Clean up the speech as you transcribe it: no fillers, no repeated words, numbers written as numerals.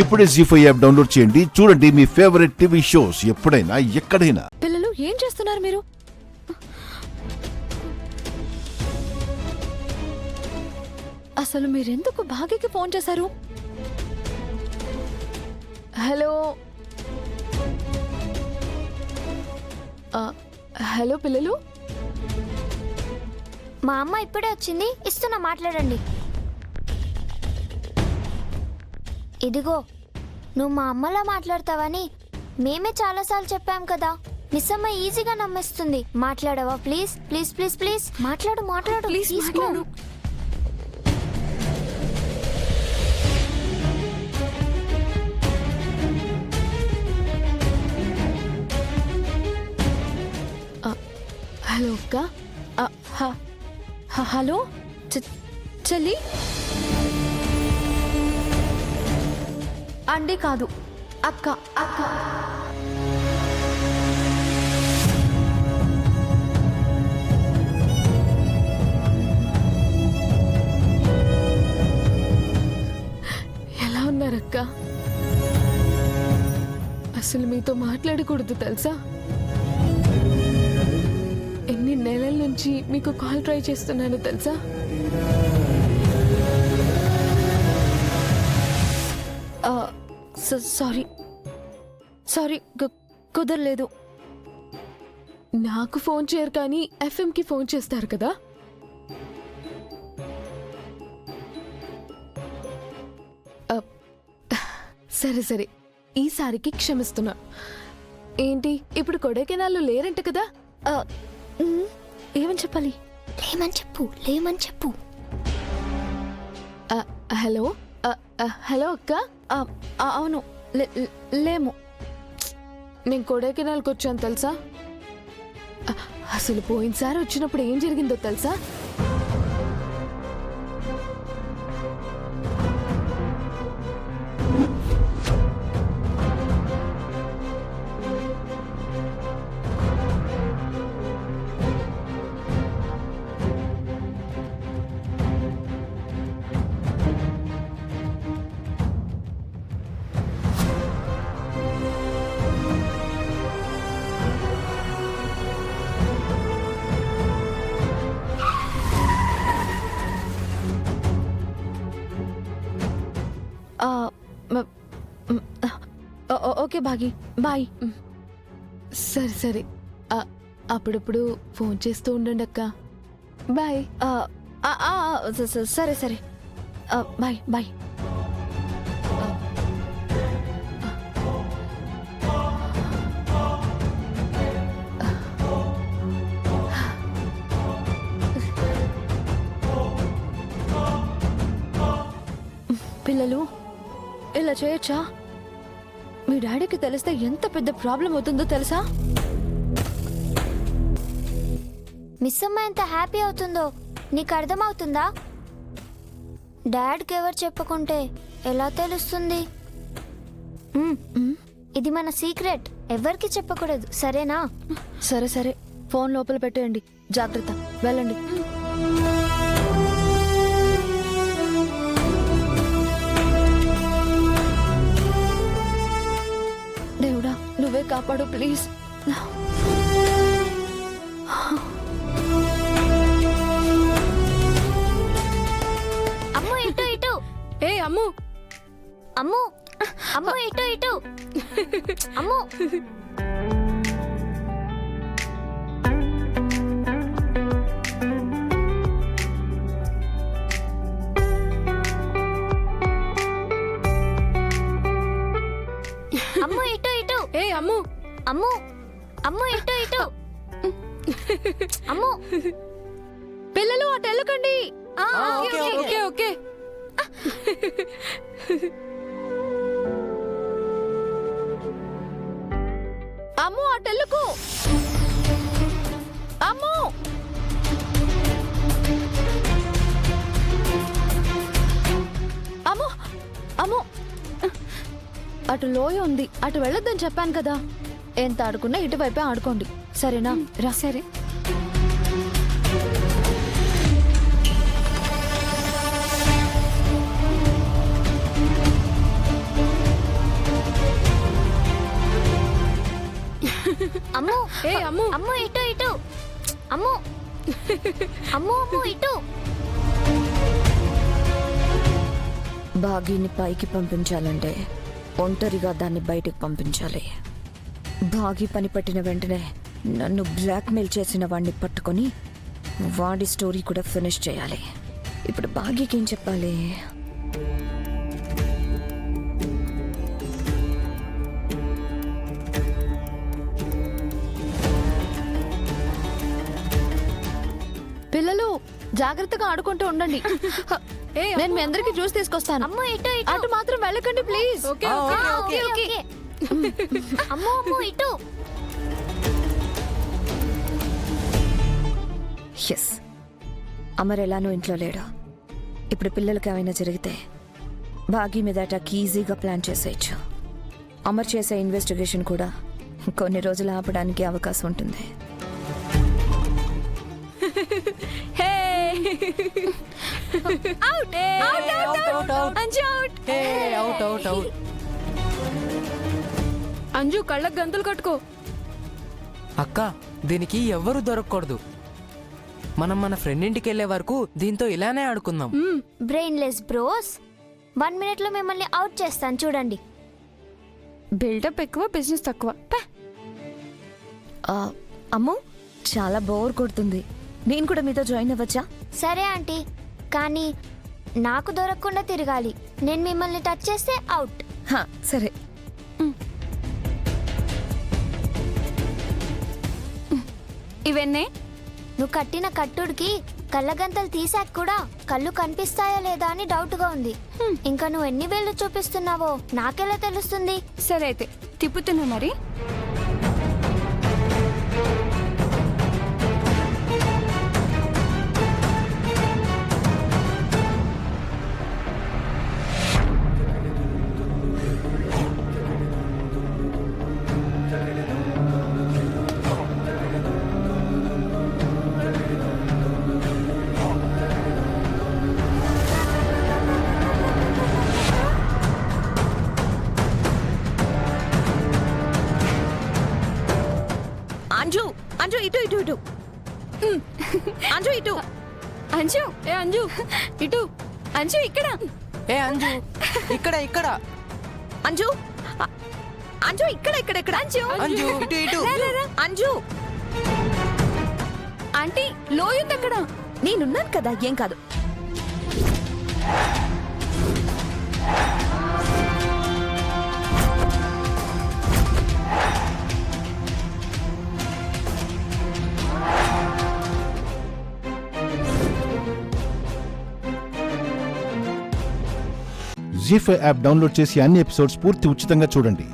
ఇప్పుడే జీ5 app download చేయండి. చూడండి మీ ఫేవరెట్ టీవీ షోస్ ఎప్పుడైనా ఎక్కడైనా. పిల్లలు ఏం చేస్తున్నారు మీరు? అసలు మీరెందుకు భాగ్యకి ఫోన్ చేశారు? హలో హలో పిల్లలు, మా అమ్మ ఇప్పుడే వచ్చింది, ఇస్తున్నా మాట్లాడండి. ఇదిగో, నువ్వు మా అమ్మలా మాట్లాడతావని మేమే చాలాసార్లు చెప్పాం కదా. మిస్సమ్మ ఈజీగా నమ్మేస్తుంది. మాట్లాడవా ప్లీజ్? ప్లీజ్ ప్లీజ్ ప్లీజ్ మాట్లాడు మాట్లాడు ప్లీజ్ తీసుకో. మాట్లాడు. హలో అక్క. హలో చెల్లి. అండి కాదు, అక్క. అక్క ఎలా ఉన్నారక్క? అసలు మీతో మాట్లాడకూడదు తెలుసా? ఎన్ని నెలల నుంచి మీకు కాల్ ట్రై చేస్తున్నాను తెలుసా? సారీ సారీ, కుదరలేదు. నాకు ఫోన్ చేయరు కానీ ఎఫ్ఎంకి ఫోన్ చేస్తారు కదా. సరే సరే, ఈసారికి క్షమిస్తున్నా. ఏంటి ఇప్పుడు కొడైకెనాల్లో లేరంట కదా? ఏమని చెప్పాలి? లేమని చెప్పు, లేమని చెప్పు. హలో హలో అక్క. అవును, లేము. నేను కొడైకెనాల్కి వచ్చాను తెలుసా? అసలు పోయినసారి వచ్చినప్పుడు ఏం జరిగిందో తెలుసా? Okay Bhagi, bye. సరే సరే, అప్పుడప్పుడు ఫోన్ చేస్తూ ఉండండి అక్క. బాయ్. సరే సరే, బాయ్ బాయ్. పిల్లలు ఇలా చేయొచ్చా? మీ డాడీకి తెలిస్తే ఎంత పెద్ద ప్రాబ్లం అవుతుందో తెలుసా? మిస్సమ్మ ఎంత హ్యాపీ అవుతుందో నీకు అర్థమవుతుందా? డాడ్కి ఎవరు చెప్పకుంటే ఎలా తెలుస్తుంది? ఇది మన సీక్రెట్, ఎవరికి చెప్పకూడదు, సరేనా? సరే సరే, ఫోన్ లోపల పెట్టేయండి. జాగ్రత్త, వెళ్ళండి. దేవుడా, నువ్వే కాపాడు ప్లీజ్. అమ్ము ఇటు ఇటు. ఏ అమ్ము, అమ్ము అమ్ము ఇటు ఇటు. అమ్ము అమ్ము ఇటు ఇటు. ఏ అమ్ము. అమ్ము అమ్ము ఇటు ఇటు. అమ్ము. పిల్లలు అటు వెళ్ళకండి. Okay okay. అమ్ము అటు వెళ్ళకు. అమ్ము. అమ్ము అమ్ము, అటు లోయ ఉంది, అటు వెళ్ళొద్దని చెప్పాను కదా. ఎంత ఆడుకున్నా ఇటువైపే ఆడుకోండి, సరేనా? రా. సరే. అమ్ము ఏ అమ్ము అమ్ము ఇటు ఇటు అమ్ము అమ్ము అమ్ము ఇటు. భాగీని పైకి పంపించాలంటే ఒంటరిగా దాన్ని బయటికి పంపించాలి. భాగి పని పట్టిన వెంటనే నన్ను బ్లాక్మెయిల్ చేసిన వాడిని పట్టుకొని వాడి స్టోరీ కూడా ఫినిష్ చేయాలి. ఇప్పుడు భాగ్యకి ఏం చెప్పాలి? పిల్లలు జాగ్రత్తగా ఆడుకుంటూ ఉండండి. ఏ నేను మీ అందరికి జ్యూస్ తీసుకొస్తాను. అమ్ము ఇటు ఇటు. అటు మాత్రం వెళ్ళకండి ప్లీజ్. ఓకే ఆ, ఓకే ఓకే ఓకే. అమ్ము అమ్ము ఇటు. ఎస్, అమర్ ఎలానో ఇంట్లో లేడు. ఇప్పుడు పిల్లలకి ఏమైనా జరిగితే భాగి మీద అటాక్ ఈజీగా ప్లాన్ చేసేయచ్చు. అమర్ చేసే ఇన్వెస్టిగేషన్ కూడా కొన్ని రోజులు ఆపడానికి అవకాశం ఉంటుంది. Hey out out out Anju out. Anju కళ్ళకు గంతులు కట్టుకో. అక్క దీనికి ఎవ్వరూ దొరకకూడదు. మనం మన ఫ్రెండ్ ఇంటికి వెళ్ళే వరకు దీంతో ఇలానే ఆడుకుందాం. Brainless bros. 1 minute లో మిమ్మల్ని అవుట్ చేస్తాను చూడండి. బిల్డప్ ఎక్కువ, బిజినెస్ తక్కువ. అమ్ము, చాలా బోర్ కొడుతుంది. నేను కూడా మీతో జాయిన్ అవ్వచ్చా? సరే ఆంటీ, కానీ నాకు దొరకకుండా తిరగాలి. నేను మిమ్మల్ని టచ్ చేస్తే అవుట్. హా, సరే. ఇవన్నీ నువ్వు కట్టిన కట్టుడికి కళ్ళగంతలు తీసాక కూడా కళ్ళు కనిపిస్తాయా లేదా అని డౌట్ గా ఉంది. ఇంకా నువ్వు ఎన్ని వేళ్ళు చూపిస్తున్నావో నాకెలా తెలుస్తుంది? సరే అయితే తిప్పుతున్నా మరి. అంజు, అంజు ఇటు ఇటు ఇటు. అంజు ఇటు. అంజు ఏ అంజు ఇటు. అంజు ఇక్కడ. ఏ అంజు ఇక్కడ ఇక్కడ. అంజు, అంజు ఇక్కడ ఇక్కడ ఇక్కడ. అంజు, అంజు ఇటు ఇటు. అంజు. ఆంటీ లోయుంది అక్కడ. నేనున్నాను కదా, ఏం కాదు. జీ5 యాప్ డౌన్లోడ్ చేసి అన్ని ఎపిసోడ్స్ పూర్తి ఉచితంగా చూడండి.